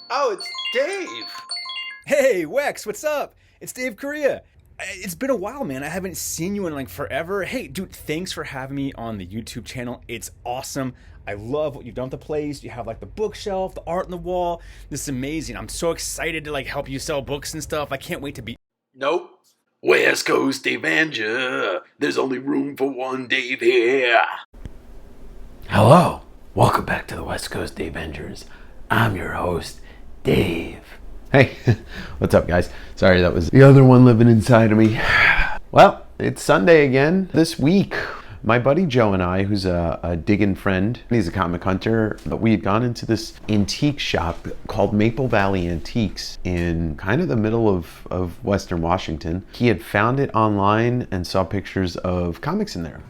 Oh, it's Dave. Hey, Wex, what's up? It's Dave Correia. It's been a while, man. I haven't seen you in like forever. Hey, dude, thanks for having me on the YouTube channel. It's awesome. I love what you've done with the place. You have like the bookshelf, the art on the wall. This is amazing. I'm so excited to like help you sell books and stuff. I can't wait to be. Nope. West Coast Avenger. There's only room for one Dave here. Hello, welcome back to the West Coast Avengers. I'm your host, Dave. Hey, what's up, guys? Sorry, that was the other one living inside of me. Well, it's Sunday again this week. My buddy Joe and I, who's a diggin' friend, he's a comic hunter, but we had gone into this antique shop called Maple Valley Antiques in kind of the middle of Western Washington. He had found it online and saw pictures of comics in there.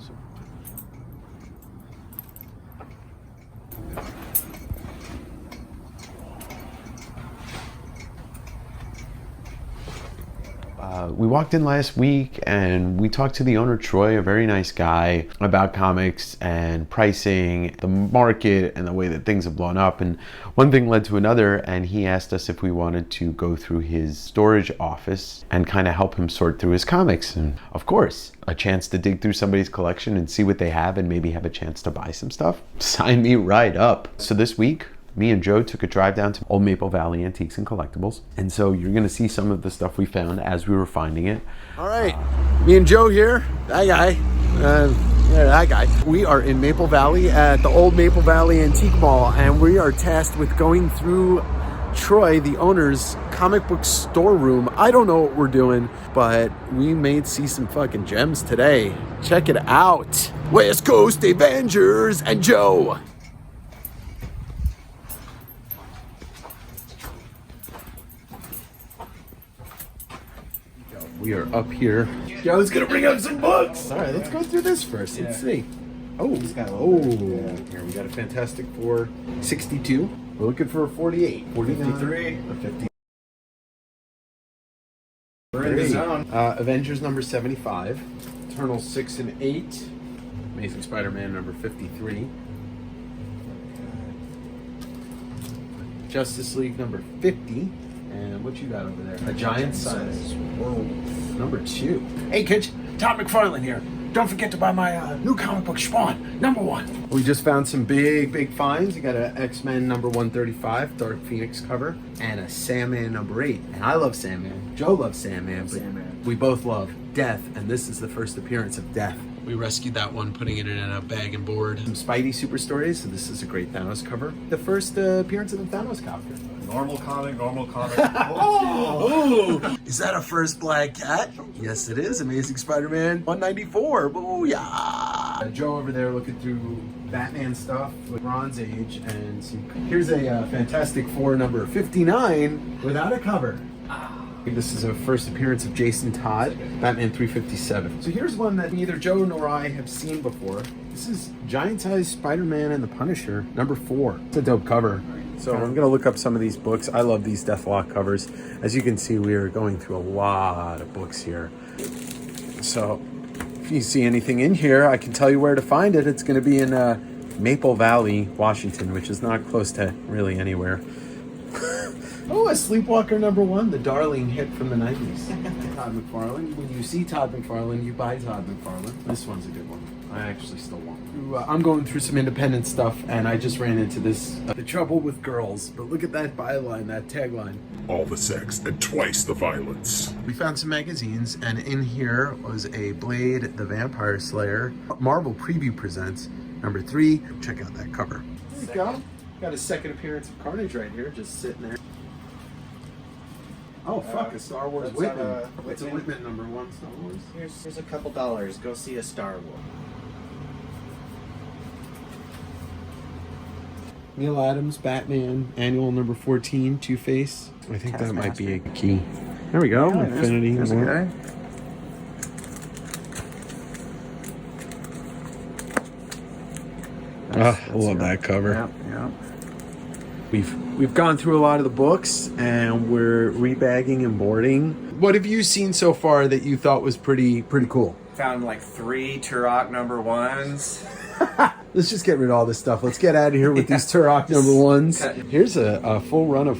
We walked in last week and we talked to the owner, Troy, a very nice guy, about comics and pricing, the market, and the way that things have blown up. And one thing led to another, and he asked us if we wanted to go through his storage office and kind of help him sort through his comics. And of course, a chance to dig through somebody's collection and see what they have and maybe have a chance to buy some stuff. Sign me right up. So this week, me and Joe took a drive down to Old Maple Valley Antiques and Collectibles. And so you're gonna see some of the stuff we found as we were finding it. All right, me and Joe here, that guy, that guy. We are in Maple Valley at the Old Maple Valley Antique Mall, and we are tasked with going through Troy, the owner's comic book storeroom. I don't know what we're doing, but we may see some fucking gems today. Check it out. West Coast Avengers and Joe. We are up here. Joe's gonna bring up some books. All right, let's go through this first. Let's see. Oh, here we got a Fantastic Four 62. We're looking for a 48, 53, a 50. We're in the zone. Avengers number 75, Eternals 6 and 8, Amazing Spider-Man number 53, Justice League number 50. And what you got over there? A giant size. Whoa. Number 2. Hey kids, Todd McFarlane here. Don't forget to buy my new comic book Spawn, number 1. We just found some big finds. You got an X-Men number 135, Dark Phoenix cover, and a Sandman number 8. And I love Sandman. Joe loves Sandman, but we both love Death, and this is the first appearance of Death. We rescued that one, putting it in a bag and board. Some Spidey Super Stories, so this is a great Thanos cover. The first appearance of the Thanos copter. Normal comic. Oh! Is that a first Black Cat? Yes, it is. Amazing Spider-Man 194. Booyah! Joe over there looking through Batman stuff with Bronze Age, and here's a Fantastic Four number 59 without a cover. This is a first appearance of Jason Todd, Batman 357. So here's one that neither Joe nor I have seen before. This is Giant Size Spider-Man and the Punisher, number 4. It's a dope cover. So I'm gonna look up some of these books. I love these Deathlock covers. As you can see, we are going through a lot of books here. So if you see anything in here, I can tell you where to find it. It's gonna be in Maple Valley, Washington, which is not close to really anywhere. Oh, a Sleepwalker number 1, the darling hit from the 90s. Todd McFarlane. When you see Todd McFarlane, you buy Todd McFarlane. This one's a good one. I actually still want one. I'm going through some independent stuff, and I just ran into this, The Trouble with Girls. But look at that byline, that tagline. All the sex and twice the violence. We found some magazines, and in here was a Blade the Vampire Slayer. Marvel Preview Presents, number 3. Check out that cover. There you go. Got a second appearance of Carnage right here, just sitting there. Oh fuck, a Star Wars Whitman. It's a Whitman number 1 Star Wars. Here's a couple dollars. Go see a Star Wars. Neil Adams, Batman, annual number 14, Two-Face. I think that might be a key. There we go, Infinity. There's a guy. I love that cover. Yep. We've gone through a lot of the books, and we're rebagging and boarding. What have you seen so far that you thought was pretty cool? Found like 3 Turok number 1s. Let's just get rid of all this stuff. Let's get out of here with these Turok number ones. Here's a full run of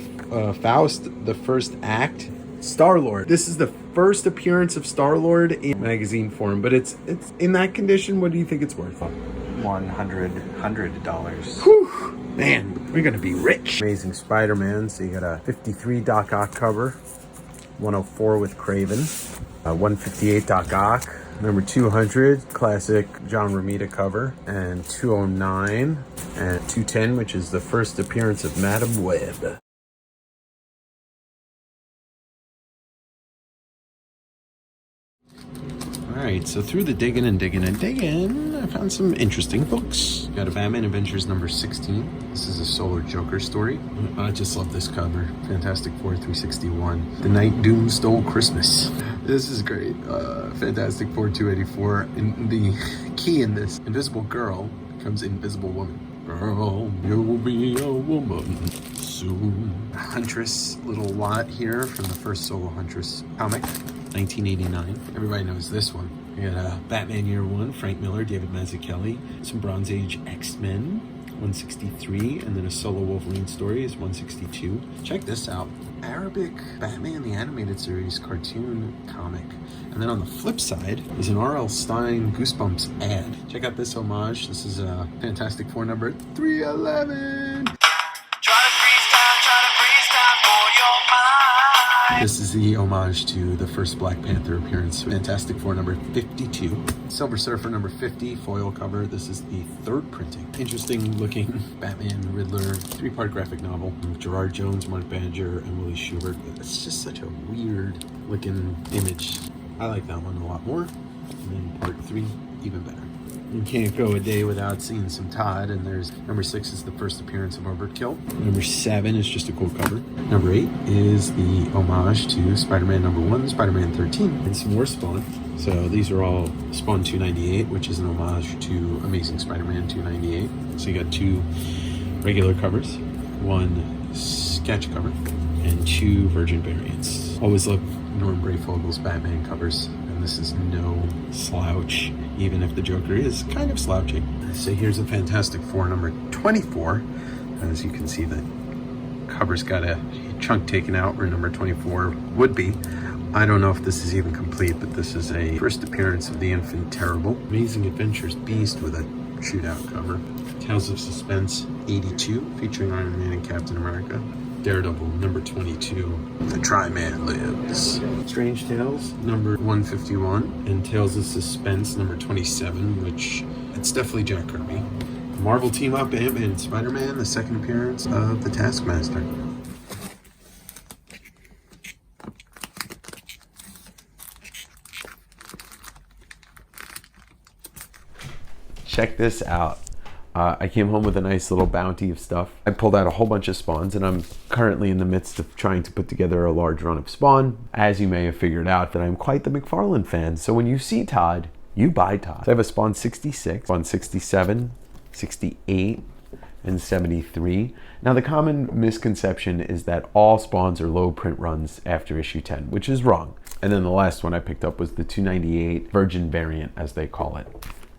Faust, the first act. Star-Lord. This is the first appearance of Star-Lord in magazine form, but it's in that condition. What do you think it's worth? $100. Whew. Man, we're gonna be rich. Amazing Spider-Man. So you got a 53 Doc Ock cover, 104 with Craven, 158 Doc Ock, number 200 classic John Romita cover, and 209 and 210, which is the first appearance of Madam Web. Alright, so through the digging, I found some interesting books. Got a Batman Avengers number 16. This is a solo Joker story. I just love this cover. Fantastic Four 361. The Night Doom Stole Christmas. This is great. Fantastic Four 284. And the key in this, Invisible Girl becomes Invisible Woman. Girl, you'll be a woman soon. Huntress, little lot here from the first solo Huntress comic. 1989. Everybody knows this one. We got Batman Year One, Frank Miller, David Mazzucchelli, some Bronze Age X-Men, 163, and then a solo Wolverine story is 162. Check this out. Arabic Batman the Animated Series cartoon comic. And then on the flip side is an R.L. Stine Goosebumps ad. Check out this homage. This is a Fantastic Four number 311. This is the homage to the first Black Panther appearance, Fantastic Four number 52. Silver Surfer number 50, foil cover. This is the third printing. Interesting looking Batman Riddler 3-part graphic novel. Gerard Jones, Mark Badger, and Willie Schubert. It's just such a weird looking image. I like that one a lot more. And then part 3, even better. You can't go a day without seeing some Todd, and there's number 6 is the first appearance of Overkill. Number 7 is just a cool cover. Number 8 is the homage to Spider-Man number 1, Spider-Man 13, and some more Spawn. So these are all Spawn 298, which is an homage to Amazing Spider-Man 298. So you got 2 regular covers, 1 sketch cover, and 2 Virgin variants. Always love Norm Brayfogel's Batman covers. This is no slouch, even if the Joker is kind of slouchy. So here's a Fantastic Four number 24. As you can see, the cover's got a chunk taken out where number 24 would be. I don't know if this is even complete, but this is a first appearance of the Infant Terrible. Amazing Adventures Beast with a shootout cover. Tales of Suspense 82, featuring Iron Man and Captain America. Daredevil, number 22, The Tri-Man Lives. Strange Tales, number 151, and Tales of Suspense, number 27, which, it's definitely Jack Kirby. Marvel Team Up, Ant-Man and Spider-Man, the second appearance of the Taskmaster. Check this out. I came home with a nice little bounty of stuff. I pulled out a whole bunch of Spawns, and I'm currently in the midst of trying to put together a large run of Spawn. As you may have figured out, that I'm quite the McFarlane fan, so when you see Todd, you buy Todd. So I have a Spawn 66, Spawn 67, 68, and 73. Now the common misconception is that all Spawns are low print runs after issue 10, which is wrong. And then the last one I picked up was the 298 Virgin variant, as they call it.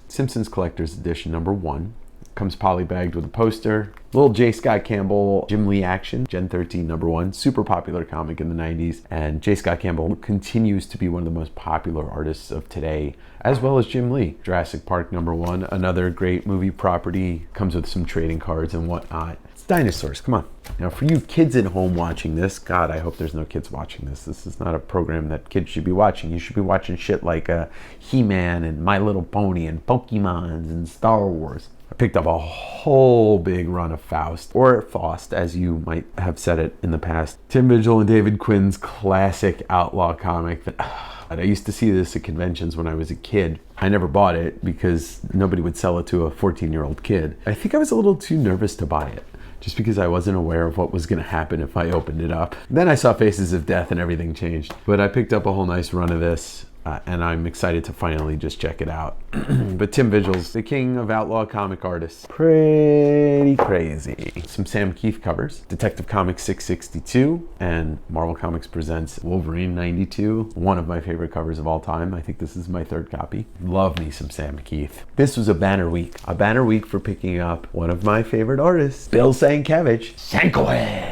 Simpsons Collector's Edition number 1. Comes polybagged with a poster. Little J. Scott Campbell, Jim Lee action, Gen 13 number 1, super popular comic in the 90s. And J. Scott Campbell continues to be one of the most popular artists of today, as well as Jim Lee. Jurassic Park number 1, another great movie property, comes with some trading cards and whatnot. It's dinosaurs, come on. Now for you kids at home watching this, God, I hope there's no kids watching this. This is not a program that kids should be watching. You should be watching shit like He-Man and My Little Pony and Pokemons and Star Wars. I picked up a whole big run of Faust, or Faust, as you might have said it in the past. Tim Vigil and David Quinn's classic outlaw comic that I used to see this at conventions when I was a kid. I never bought it because nobody would sell it to a 14-year-old kid. I think I was a little too nervous to buy it, just because I wasn't aware of what was going to happen if I opened it up. Then I saw Faces of Death and everything changed. But I picked up a whole nice run of this. and I'm excited to finally just check it out. But Tim Vigil's the king of outlaw comic artists. Pretty crazy. Some Sam Keith covers. Detective Comics 662 and Marvel Comics presents Wolverine 92. One of my favorite covers of all time. I think this is my third copy. Love me some Sam Keith. This was a banner week. A banner week for picking up one of my favorite artists, Bill Sienkiewicz. Sienkiewicz!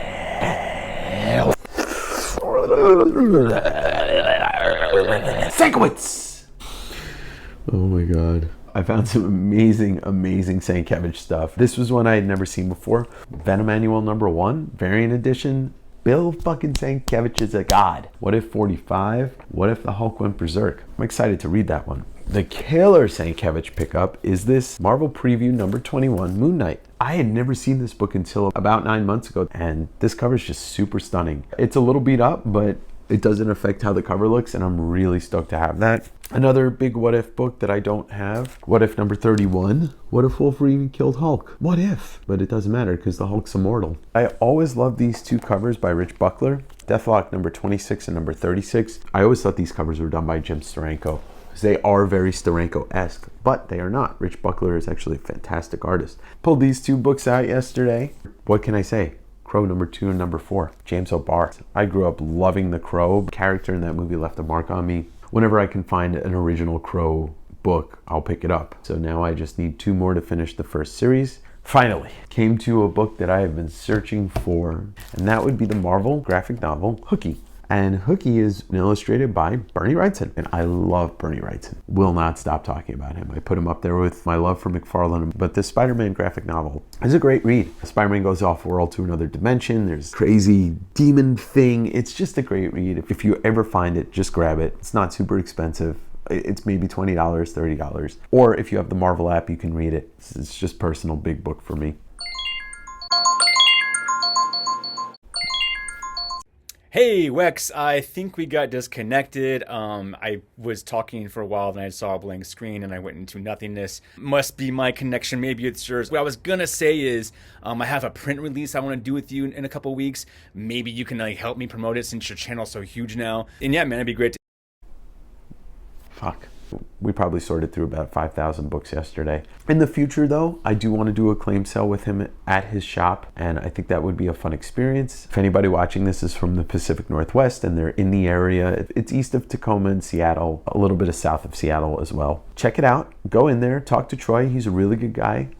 Oh my god. I found some amazing Sienkiewicz stuff. This was one I had never seen before. Venom Annual #1, variant edition. Bill fucking Sienkiewicz is a god. What if 45? What if the Hulk went berserk? I'm excited to read that one. The killer Sienkiewicz pickup is this Marvel Preview #21, Moon Knight. I had never seen this book until about 9 months ago, and this cover is just super stunning. It's a little beat up, but it doesn't affect how the cover looks, and I'm really stoked to have that. Another big what if book that I don't have. What if #31? What if Wolverine killed Hulk? What if? But it doesn't matter because the Hulk's immortal. I always loved these two covers by Rich Buckler. Deathlock #26 and #36. I always thought these covers were done by Jim Steranko. They are very Steranko-esque, but they are not. Rich Buckler is actually a fantastic artist. Pulled these two books out yesterday. What can I say? Crow #2 and #4. James O'Barr. I grew up loving the Crow. The character in that movie left a mark on me. Whenever I can find an original Crow book, I'll pick it up. So now I just need 2 more to finish the first series. Finally, came to a book that I have been searching for, and that would be the Marvel graphic novel, Hooky. And Hooky is illustrated by Bernie Wrightson. And I love Bernie Wrightson. Will not stop talking about him. I put him up there with my love for McFarlane. But this Spider-Man graphic novel is a great read. Spider-Man goes off-world to another dimension. There's crazy demon thing. It's just a great read. If you ever find it, just grab it. It's not super expensive. It's maybe $20, $30. Or if you have the Marvel app, you can read it. It's just personal big book for me. Hey, Wex, I think we got disconnected. I was talking for a while, then I saw a blank screen and I went into nothingness. Must be my connection, maybe it's yours. What I was gonna say is, I have a print release I wanna do with you in a couple weeks. Maybe you can help me promote it since your channel's so huge now. And yeah, man, it'd be great to... Fuck. We probably sorted through about 5,000 books yesterday. In the future, though, I do want to do a claim sale with him at his shop, and I think that would be a fun experience. If anybody watching this is from the Pacific Northwest and they're in the area, it's east of Tacoma and Seattle, a little bit of south of Seattle as well. Check it out. Go in there, talk to Troy. He's a really good guy.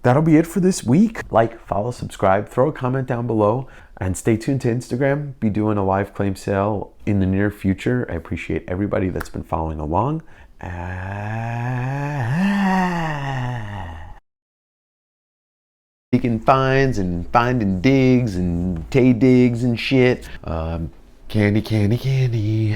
That'll be it for this week. Like, follow, subscribe, throw a comment down below, and stay tuned to Instagram. Be doing a live claim sale in the near future. I appreciate everybody that's been following along. Taking finds and finding digs and tay digs and shit. Candy, candy, candy.